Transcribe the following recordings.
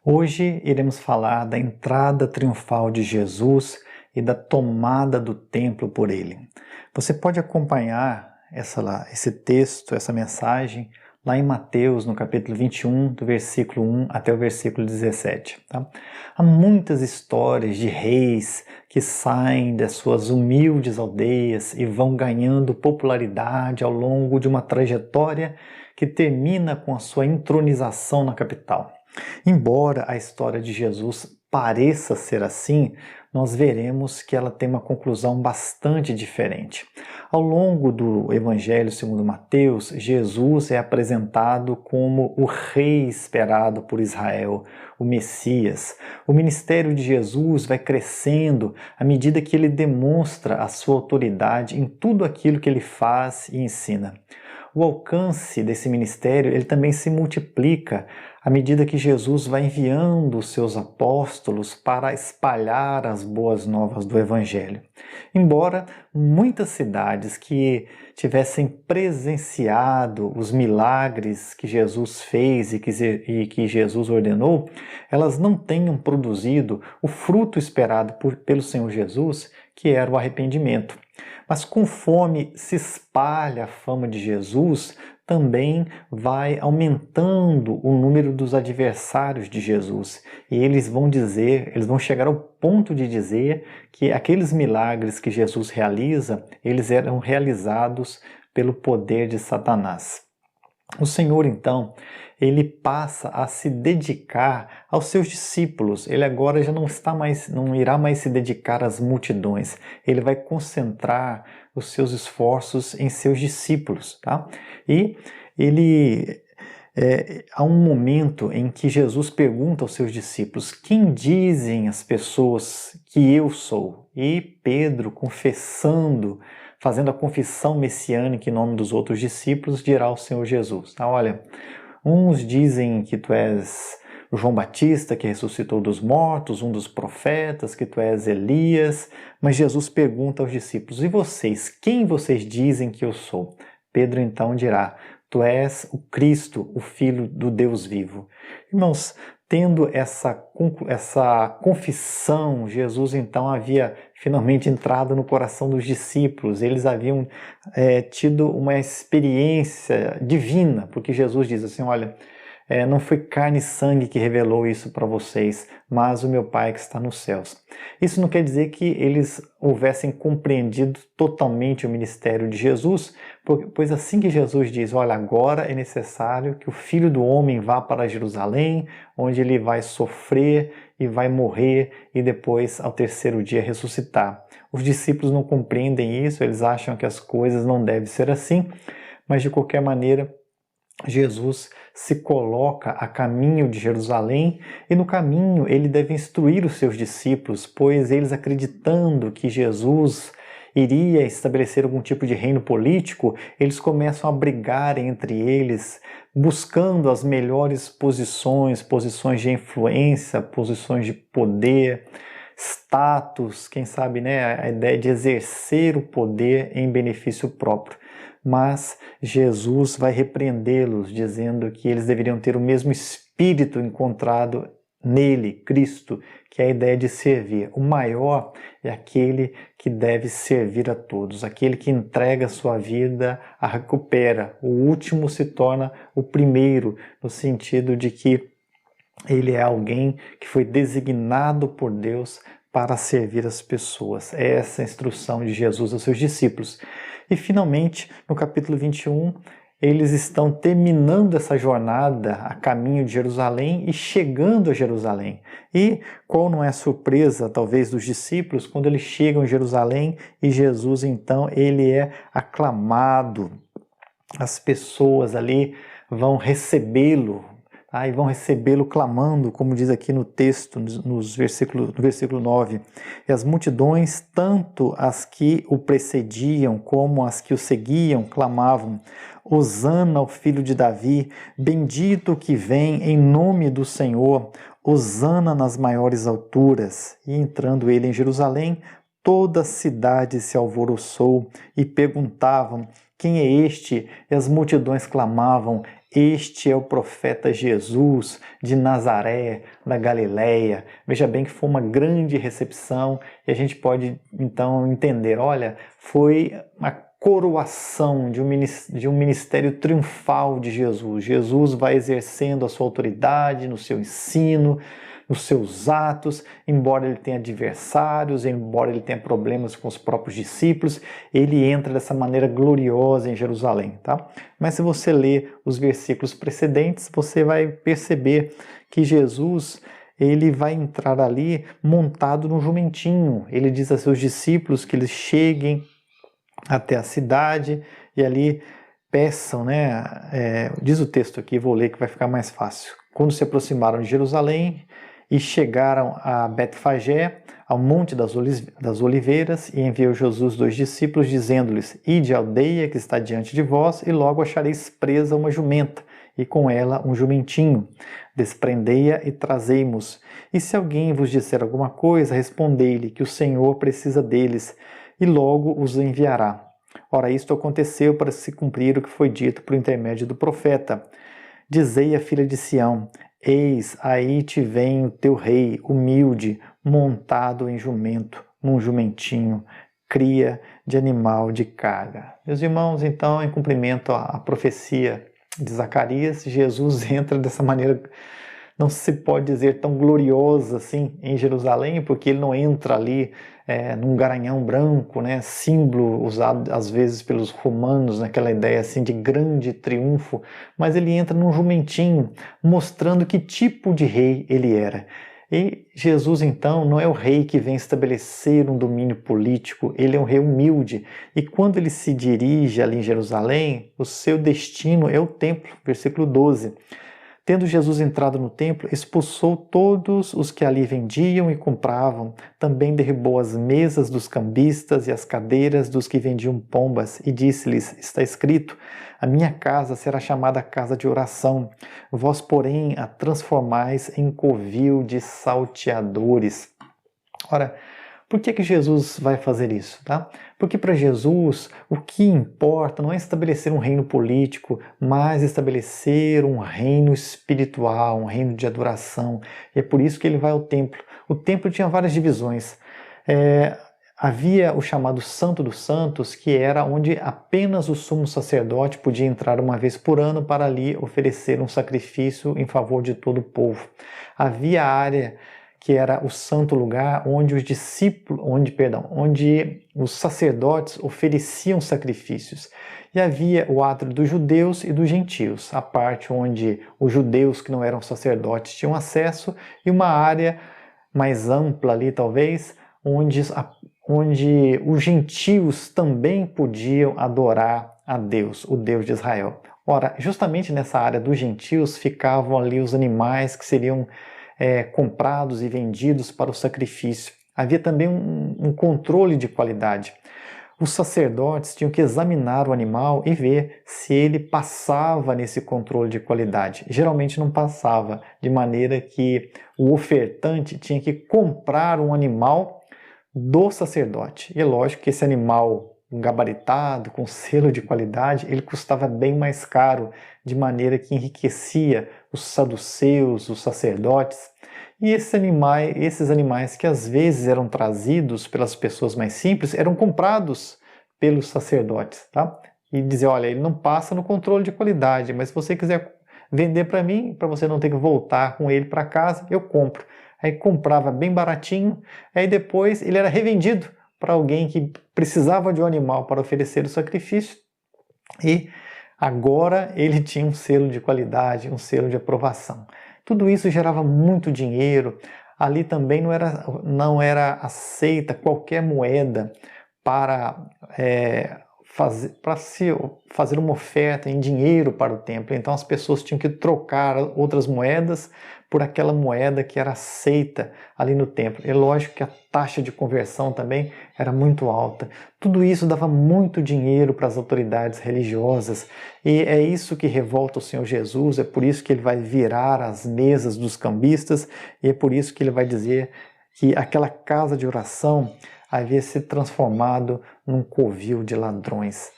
Hoje iremos falar da entrada triunfal de Jesus e da tomada do templo por ele. Você pode acompanhar esse texto, essa mensagem, lá em Mateus, no capítulo 21, do versículo 1 até o versículo 17. Tá? Há muitas histórias de reis que saem das suas humildes aldeias e vão ganhando popularidade ao longo de uma trajetória que termina com a sua entronização na capital. Embora a história de Jesus pareça ser assim, nós veremos que ela tem uma conclusão bastante diferente. Ao longo do Evangelho segundo Mateus, Jesus é apresentado como o rei esperado por Israel, o Messias. O ministério de Jesus vai crescendo à medida que ele demonstra a sua autoridade em tudo aquilo que ele faz e ensina. O alcance desse ministério ele também se multiplica à medida que Jesus vai enviando os seus apóstolos para espalhar as boas novas do Evangelho. Embora muitas cidades que tivessem presenciado os milagres que Jesus fez e que Jesus ordenou, elas não tenham produzido o fruto esperado pelo Senhor Jesus, que era o arrependimento. Mas conforme se espalha a fama de Jesus, também vai aumentando o número dos adversários de Jesus. E eles vão chegar ao ponto de dizer que aqueles milagres que Jesus realiza, eles eram realizados pelo poder de Satanás. O Senhor, então, ele passa a se dedicar aos seus discípulos. Ele agora já não irá mais se dedicar às multidões. Ele vai concentrar os seus esforços em seus discípulos, tá? E há um momento em que Jesus pergunta aos seus discípulos: quem dizem as pessoas que eu sou? E Pedro, fazendo a confissão messiânica em nome dos outros discípulos, dirá ao Senhor Jesus: olha, uns dizem que tu és o João Batista que ressuscitou dos mortos, um dos profetas, que tu és Elias. Mas Jesus pergunta aos discípulos: e vocês, quem vocês dizem que eu sou? Pedro então dirá: tu és o Cristo, o Filho do Deus vivo. Irmãos, tendo essa confissão, Jesus então havia finalmente entrado no coração dos discípulos. Eles haviam tido uma experiência divina, porque Jesus diz assim: olha, não foi carne e sangue que revelou isso para vocês, mas o meu Pai que está nos céus. Isso não quer dizer que eles houvessem compreendido totalmente o ministério de Jesus, pois assim que Jesus diz: olha, agora é necessário que o Filho do Homem vá para Jerusalém, onde ele vai sofrer e vai morrer e depois ao terceiro dia ressuscitar. Os discípulos não compreendem isso, eles acham que as coisas não devem ser assim, mas de qualquer maneira Jesus se coloca a caminho de Jerusalém e no caminho ele deve instruir os seus discípulos, pois eles, acreditando que Jesus iria estabelecer algum tipo de reino político, eles começam a brigar entre eles, buscando as melhores posições de influência, posições de poder, status, quem sabe, a ideia de exercer o poder em benefício próprio. Mas Jesus vai repreendê-los, dizendo que eles deveriam ter o mesmo espírito encontrado nele, Cristo, que é a ideia de servir. O maior é aquele que deve servir a todos, aquele que entrega a sua vida, a recupera. O último se torna o primeiro, no sentido de que ele é alguém que foi designado por Deus para servir as pessoas. É essa a instrução de Jesus aos seus discípulos. E finalmente, no capítulo 21, eles estão terminando essa jornada a caminho de Jerusalém e chegando a Jerusalém. E qual não é a surpresa, talvez, dos discípulos, quando eles chegam em Jerusalém e Jesus, então, ele é aclamado. As pessoas ali vão recebê-lo, e vão recebê-lo clamando, como diz aqui no texto, no versículo 9. E as multidões, tanto as que o precediam como as que o seguiam, clamavam: Hosana ao filho de Davi, bendito que vem em nome do Senhor, Hosana nas maiores alturas. E entrando ele em Jerusalém, toda a cidade se alvoroçou e perguntavam: quem é este? E as multidões clamavam: este é o profeta Jesus de Nazaré, da Galileia. Veja bem que foi uma grande recepção e a gente pode então entender, olha, foi a coroação de um ministério triunfal de Jesus. Jesus vai exercendo a sua autoridade no seu ensino, nos seus atos, embora ele tenha adversários, embora ele tenha problemas com os próprios discípulos, ele entra dessa maneira gloriosa em Jerusalém, tá? Mas se você ler os versículos precedentes, você vai perceber que Jesus, ele vai entrar ali montado num jumentinho. Ele diz a seus discípulos que eles cheguem até a cidade e ali peçam, né? Diz o texto aqui, vou ler que vai ficar mais fácil. Quando se aproximaram de Jerusalém e chegaram a Betfagé, ao Monte das Oliveiras, e enviou Jesus 2 discípulos, dizendo-lhes: Ide à aldeia que está diante de vós, e logo achareis presa uma jumenta, e com ela um jumentinho. Desprendei-a e trazei-mos. E se alguém vos disser alguma coisa, respondei-lhe que o Senhor precisa deles, e logo os enviará. Ora, isto aconteceu para se cumprir o que foi dito por intermédio do profeta. Dizei à filha de Sião: Eis, aí te vem o teu rei, humilde, montado em jumento, num jumentinho, cria de animal de carga. Meus irmãos, então, em cumprimento à profecia de Zacarias, Jesus entra dessa maneira, não se pode dizer tão gloriosa assim, em Jerusalém, porque ele não entra ali num garanhão branco, né, símbolo usado às vezes pelos romanos, naquela ideia assim de grande triunfo, mas ele entra num jumentinho, mostrando que tipo de rei ele era. E Jesus, então, não é o rei que vem estabelecer um domínio político, ele é um rei humilde. E quando ele se dirige ali em Jerusalém, o seu destino é o templo, versículo 12. Tendo Jesus entrado no templo, expulsou todos os que ali vendiam e compravam. Também derribou as mesas dos cambistas e as cadeiras dos que vendiam pombas, e disse-lhes: Está escrito, a minha casa será chamada casa de oração. Vós, porém, a transformais em covil de salteadores. Ora, por que Jesus vai fazer isso? Tá? Porque para Jesus o que importa não é estabelecer um reino político, mas estabelecer um reino espiritual, um reino de adoração. E é por isso que ele vai ao templo. O templo tinha várias divisões. Havia o chamado Santo dos Santos, que era onde apenas o sumo sacerdote podia entrar uma vez por ano para ali oferecer um sacrifício em favor de todo o povo. Havia a área que era o santo lugar onde onde os sacerdotes ofereciam sacrifícios. E havia o átrio dos judeus e dos gentios, a parte onde os judeus que não eram sacerdotes tinham acesso, e uma área mais ampla ali talvez, onde os gentios também podiam adorar a Deus, o Deus de Israel. Ora, justamente nessa área dos gentios ficavam ali os animais que seriam comprados e vendidos para o sacrifício. Havia também um controle de qualidade. Os sacerdotes tinham que examinar o animal e ver se ele passava nesse controle de qualidade. Geralmente não passava, de maneira que o ofertante tinha que comprar um animal do sacerdote. E é lógico que esse animal gabaritado, com selo de qualidade, ele custava bem mais caro, de maneira que enriquecia os saduceus, os sacerdotes. E esses animais que às vezes eram trazidos pelas pessoas mais simples, eram comprados pelos sacerdotes, tá? E dizer, olha, ele não passa no controle de qualidade, mas se você quiser vender para mim, para você não ter que voltar com ele para casa, eu compro. Aí comprava bem baratinho, aí depois ele era revendido para alguém que precisava de um animal para oferecer o sacrifício, e agora ele tinha um selo de qualidade, um selo de aprovação. Tudo isso gerava muito dinheiro. Ali também não era aceita qualquer moeda para fazer uma oferta em dinheiro para o templo. Então as pessoas tinham que trocar outras moedas por aquela moeda que era aceita ali no templo. É lógico que a taxa de conversão também era muito alta. Tudo isso dava muito dinheiro para as autoridades religiosas, e é isso que revolta o Senhor Jesus, é por isso que ele vai virar as mesas dos cambistas, e é por isso que ele vai dizer que aquela casa de oração havia se transformado num covil de ladrões.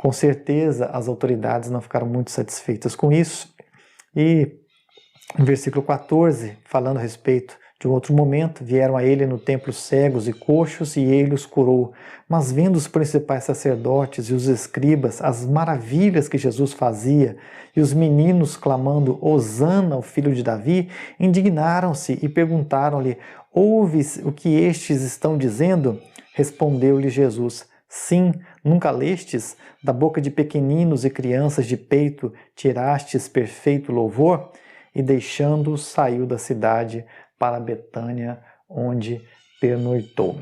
Com certeza as autoridades não ficaram muito satisfeitas com isso. E no versículo 14, falando a respeito de um outro momento, vieram a ele no templo cegos e coxos, e ele os curou. Mas vendo os principais sacerdotes e os escribas as maravilhas que Jesus fazia, e os meninos clamando Hosana ao filho de Davi, indignaram-se e perguntaram-lhe: ouves o que estes estão dizendo? Respondeu-lhe Jesus: sim, nunca lestes? Da boca de pequeninos e crianças de peito tirastes perfeito louvor? E deixando-os, saiu da cidade para Betânia, onde pernoitou.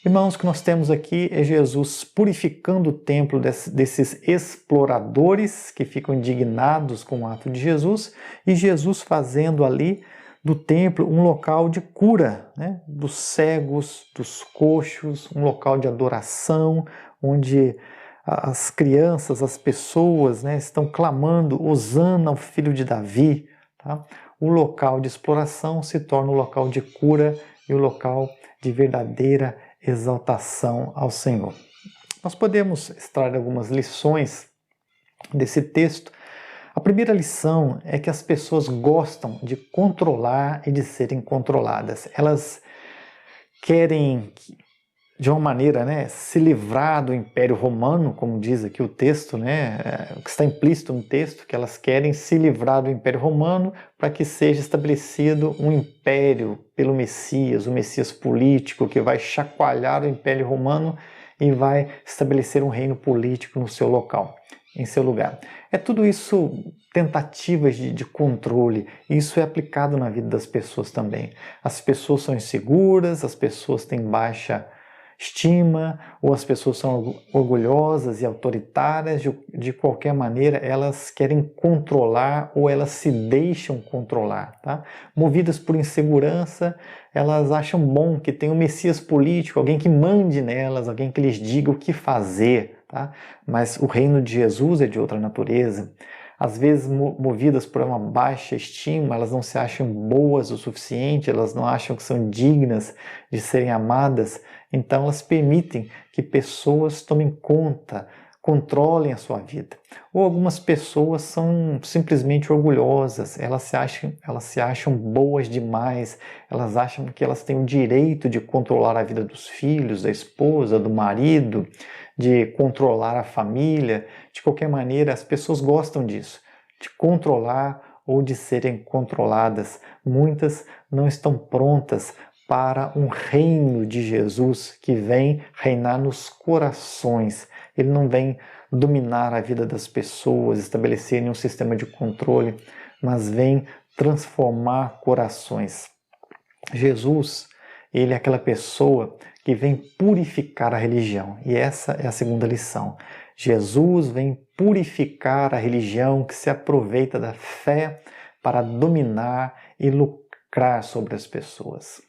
Irmãos, o que nós temos aqui é Jesus purificando o templo desses exploradores que ficam indignados com o ato de Jesus, e Jesus fazendo ali do templo um local de cura, né? Dos cegos, dos coxos, um local de adoração, onde as crianças, as pessoas, né, estão clamando Hosana ao filho de Davi. Tá? O local de exploração se torna o local de cura e o local de verdadeira exaltação ao Senhor. Nós podemos extrair algumas lições desse texto. A primeira lição é que as pessoas gostam de controlar e de serem controladas. Elas querem, de uma maneira, né, se livrar do Império Romano, como diz aqui o texto, né, o que está implícito no texto, que elas querem se livrar do Império Romano para que seja estabelecido um império pelo Messias, um Messias político que vai chacoalhar o Império Romano e vai estabelecer um reino político no seu local, em seu lugar. É tudo isso tentativas de controle. Isso é aplicado na vida das pessoas também. As pessoas são inseguras, as pessoas têm baixa estima, ou as pessoas são orgulhosas e autoritárias, de qualquer maneira elas querem controlar ou elas se deixam controlar. Tá? Movidas por insegurança, elas acham bom que tenha um Messias político, alguém que mande nelas, alguém que lhes diga o que fazer. Tá? Mas o reino de Jesus é de outra natureza. Às vezes, movidas por uma baixa estima, elas não se acham boas o suficiente, elas não acham que são dignas de serem amadas, então elas permitem que pessoas tomem conta, controlem a sua vida. Ou algumas pessoas são simplesmente orgulhosas, elas se acham boas demais, elas acham que elas têm o direito de controlar a vida dos filhos, da esposa, do marido, de controlar a família. De qualquer maneira, as pessoas gostam disso, de controlar ou de serem controladas. Muitas não estão prontas para um reino de Jesus que vem reinar nos corações. Ele não vem dominar a vida das pessoas, estabelecer um sistema de controle, mas vem transformar corações. Jesus, ele é aquela pessoa que vem purificar a religião. E essa é a segunda lição. Jesus vem purificar a religião que se aproveita da fé para dominar e lucrar sobre as pessoas.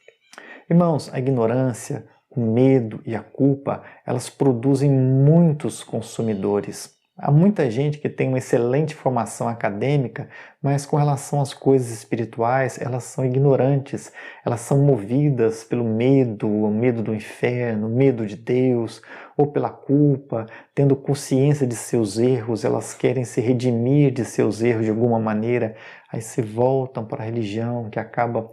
Irmãos, a ignorância, o medo e a culpa, elas produzem muitos consumidores. Há muita gente que tem uma excelente formação acadêmica, mas com relação às coisas espirituais, elas são ignorantes, elas são movidas pelo medo, o medo do inferno, o medo de Deus, ou pela culpa, tendo consciência de seus erros, elas querem se redimir de seus erros de alguma maneira, aí se voltam para a religião, que acaba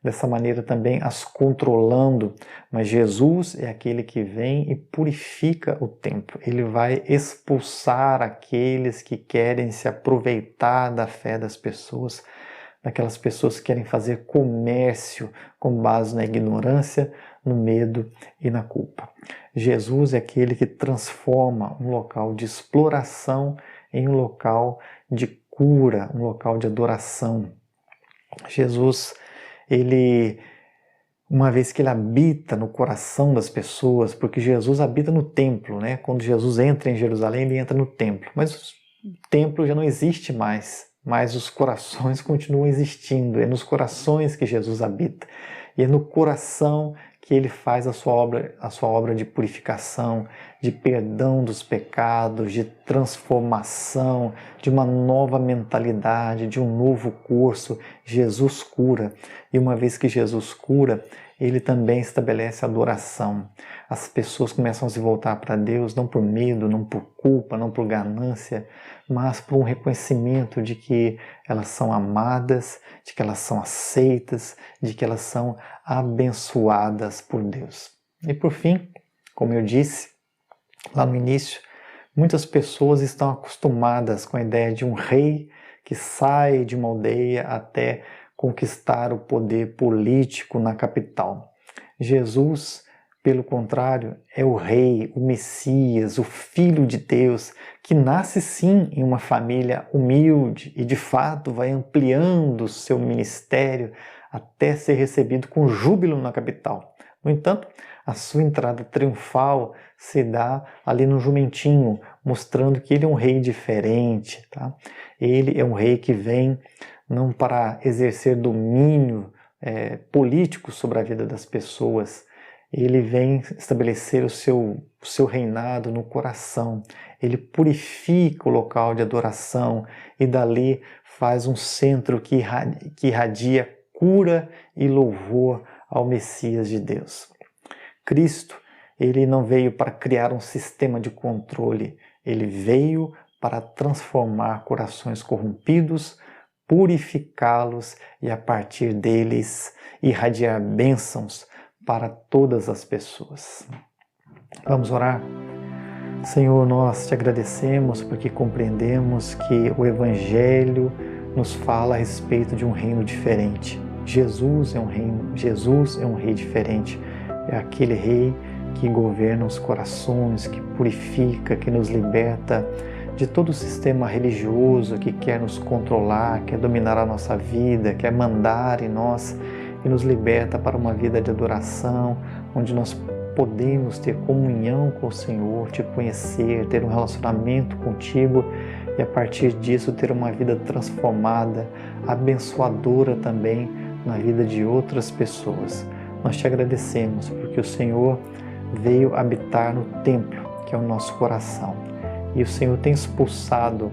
dessa maneira também as controlando. Mas Jesus é aquele que vem e purifica o templo. Ele vai expulsar aqueles que querem se aproveitar da fé das pessoas, daquelas pessoas que querem fazer comércio com base na ignorância, no medo e na culpa. Jesus é aquele que transforma um local de exploração em um local de cura, um local de adoração. Jesus, ele, uma vez que ele habita no coração das pessoas, porque Jesus habita no templo, né? Quando Jesus entra em Jerusalém, ele entra no templo, mas o templo já não existe mais, mas os corações continuam existindo, é nos corações que Jesus habita, e é no coração que ele faz a sua obra de purificação, de perdão dos pecados, de transformação, de uma nova mentalidade, de um novo curso. Jesus cura. E uma vez que Jesus cura, Ele também estabelece a adoração. As pessoas começam a se voltar para Deus, não por medo, não por culpa, não por ganância, mas por um reconhecimento de que elas são amadas, de que elas são aceitas, de que elas são abençoadas por Deus. E por fim, como eu disse lá no início, muitas pessoas estão acostumadas com a ideia de um rei que sai de uma aldeia até conquistar o poder político na capital. Jesus, pelo contrário, é o Rei, o Messias, o Filho de Deus, que nasce sim em uma família humilde e de fato vai ampliando o seu ministério até ser recebido com júbilo na capital. No entanto, a sua entrada triunfal se dá ali no jumentinho, mostrando que ele é um rei diferente, tá? Ele é um rei que vem não para exercer domínio político sobre a vida das pessoas. Ele vem estabelecer o seu reinado no coração. Ele purifica o local de adoração e dali faz um centro que irradia cura e louvor ao Messias de Deus. Cristo, ele não veio para criar um sistema de controle, ele veio para transformar corações corrompidos, purificá-los e a partir deles irradiar bênçãos para todas as pessoas. Vamos orar? Senhor, nós te agradecemos porque compreendemos que o Evangelho nos fala a respeito de um reino diferente. Jesus é um rei diferente. É aquele rei que governa os corações, que purifica, que nos liberta de todo o sistema religioso que quer nos controlar, quer dominar a nossa vida, quer mandar em nós e nos liberta para uma vida de adoração, onde nós podemos ter comunhão com o Senhor, te conhecer, ter um relacionamento contigo e a partir disso ter uma vida transformada, abençoadora também na vida de outras pessoas. Nós te agradecemos porque o Senhor veio habitar no templo, que é o nosso coração. E o Senhor tem expulsado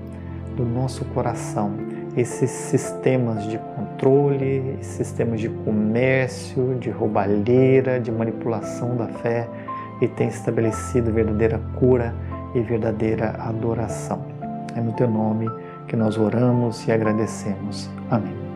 do nosso coração esses sistemas de controle, esses sistemas de comércio, de roubalheira, de manipulação da fé e tem estabelecido verdadeira cura e verdadeira adoração. É no teu nome que nós oramos e agradecemos. Amém.